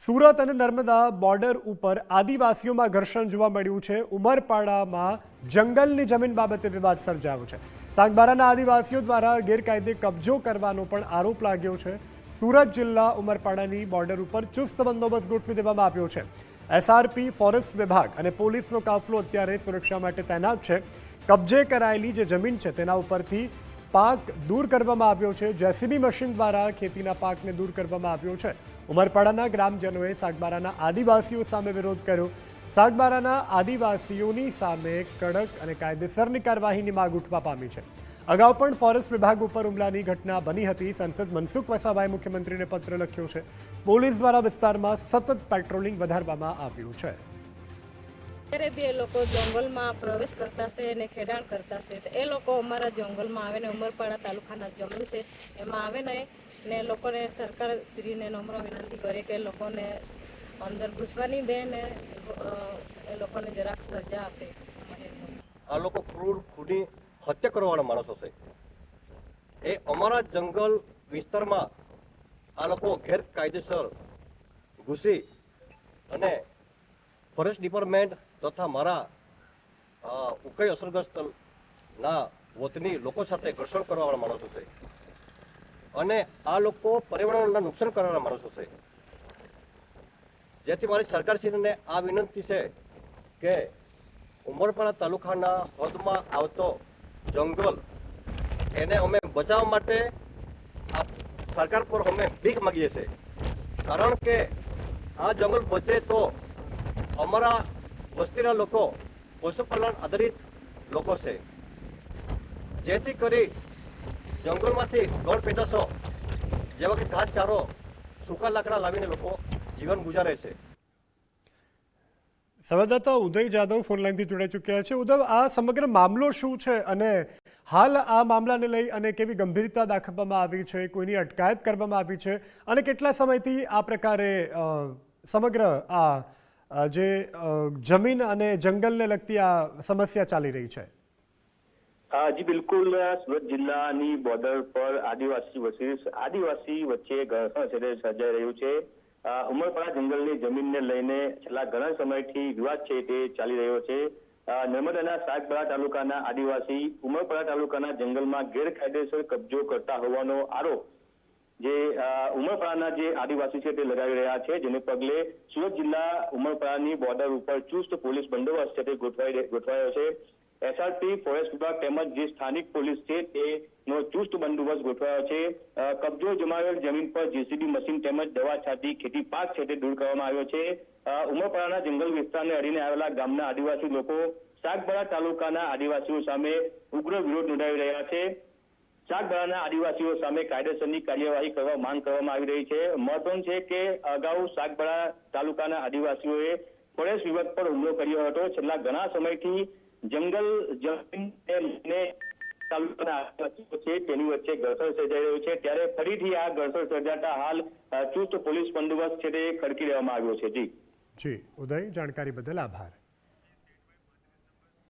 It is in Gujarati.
સુરત અને નર્મદા બોર્ડર ઉપર આદિવાસીઓમાં ઘર્ષણ જોવા મળ્યું છે। ઉમરપાડામાં જંગલની જમીન બાબતે વિવાદ સર્જાયો છે। સાગબારાના આદિવાસીઓ દ્વારા ગેરકાયદે કબજો કરવાનો પણ આરોપ લાગ્યો છે। સુરત જિલ્લા ઉમરપાડાની બોર્ડર ઉપર ચુસ્ત બંદોબસ્ત ગોઠવી દેવામાં આવ્યો છે। એસઆરપી, ફોરેસ્ટ વિભાગ અને પોલીસનો કાફલો અત્યારે સુરક્ષા માટે તૈનાત છે। કબજે કરાયેલી જે જમીન છે તેના ઉપરથી પાક દૂર કરવામાં આવ્યો છે। જેસીબી મશીન દ્વારા ખેતીના પાકને દૂર કરવામાં આવ્યો છે। ઉમરપાડાના ગ્રામજનોએ સાગબારાના આદિવાસીઓ સામે વિરોધ કર્યો। સાગબારાના આદિવાસીઓની સામે કડક અને કાયદેસરની કાર્યવાહીની માંગ ઉઠવા પામી છે। અગાઉ પણ ફોરેસ્ટ વિભાગ ઉપર હુમલાની ઘટના બની હતી। સાંસદ મનસુખ વસાવાએ મુખ્યમંત્રીને પત્ર લખ્યો છે। પોલીસ દ્વારા વિસ્તારમાં સતત પેટ્રોલિંગ વધારવામાં આવ્યું છે। ત્યારે બી એ લોકો જંગલમાં પ્રવેશ કરતા છે અને ખેડાણ કરતા છે। એ લોકો અમારા જંગલમાં આવે ને ઉમરપાડા તાલુકાના જમીન છે એમાં આવે ને લોકોને સરકાર શ્રીને નમ્ર વિનંતી કરે કે લોકોને અંદર ઘૂસવા નહીં દે ને એ લોકોને જરાક સજા આપે। આ લોકો ક્રૂર ખૂની હત્યા કરવાવાળા માણસો છે। એ અમારા જંગલ વિસ્તારમાં આ લોકો ગેરકાયદેસર ઘૂસી અને ફોરેસ્ટ ડિપાર્ટમેન્ટ તથા મારા ઉકાઈ અસરગ્રસ્તના વતની લોકો સાથે ઘર્ષણ કરવાવાળા માણસો છે અને આ લોકો પર્યાવરણના નુકસાન કરવાના માણસો છે। જેથી મારી સરકારશ્રીને આ વિનંતી છે કે ઉમરપાડા તાલુકાના હદમાં આવતો જંગલ એને અમે બચાવવા માટે આ સરકાર પર અમે ભીખ માગીએ છીએ। કારણ કે આ જંગલ બચે તો અમારા વસ્તીના લોકો પશુપાલન આધારિત લોકો છે। જેથી કરી જંગલમાંથી ગૌણ પેદાશો જેવા કે ઘાસચારો, સૂકા લાકડા લાવીને લોકો જીવન ગુજારે છે। સંવાદદાતા ઉદય જાદવ ફોનલાઈનથી જોડાઈ ચૂક્યા છે। ઉદય, આ સમગ્ર મામલો શું છે અને હાલ આ મામલાને લઈ અને કેવી ગંભીરતા દાખવવામાં આવી છે? કોઈની અટકાયત કરવામાં આવી છે અને કેટલા સમયથી આ પ્રકારે સમગ્ર આ જે જમીન અને જંગલને લગતી આ સમસ્યા ચાલી રહી છે? જી બિલકુલ, સુરત જિલ્લાની બોર્ડર પર આદિવાસી વચ્ચે ઘર્ષણ સર્જાઈ રહ્યું છે। ઉમરપાડા જંગલની જમીનને લઈને છેલ્લા ઘણા સમયથી વિવાદ છે તે ચાલી રહ્યો છે। નર્મદાના સાગબારા તાલુકાના આદિવાસી ઉમરપાડા તાલુકાના જંગલમાં ગેરકાયદેસર કબજો કરતા હોવાનો આરોપ જે ઉમરપાડાના જે આદિવાસી છે તે લગાવી રહ્યા છે, જેને પગલે સુરત જિલ્લા ઉમરપાડાની બોર્ડર ઉપર ચુસ્ત પોલીસ બંદોબસ્ત છે તે ગોઠવાયો છે। એસઆરપી, ફોરેસ્ટ વિભાગ તેમજ જે સ્થાનિક પોલીસ છે તેનો ચુસ્ત બંદોબસ્ત ગોઠવાયો છે। કબજો જમાવેલ જમીન પર જેસીબી મશીન તેમજ દવા છાંટી ખેતી પાક છે તે દૂર કરવામાં આવ્યો છે। ઉમરપાડાના જંગલ વિસ્તારને અડીને આવેલા ગામના આદિવાસી લોકો સાગબારા તાલુકાના આદિવાસીઓ સામે ઉગ્ર વિરોધ નોંધાવી રહ્યા છે। સાગબારાના આદિવાસીઓ સામે કાયદેસરની કાર્યવાહી કરવા માંગ કરવામાં આવી રહી છે। મહત્વનું છે કે અગાઉ સાગબારા તાલુકાના આદિવાસીઓએ ફોરેસ્ટ વિભાગ પર હુમલો કર્યો હતો। છેલ્લા ઘણા સમયથી જંગલ જમીનને તાલુકાના આદિવાસીઓ છે તેની વચ્ચે ઘર્ષણ સર્જાઈ રહ્યું છે, ત્યારે ફરીથી આ ઘર્ષણ સર્જાતા હાલ ચુસ્ત પોલીસ બંદોબસ્ત છે તે ખડકી દેવામાં આવ્યો છે। જી ઉદય, જાણકારી બદલ આભાર।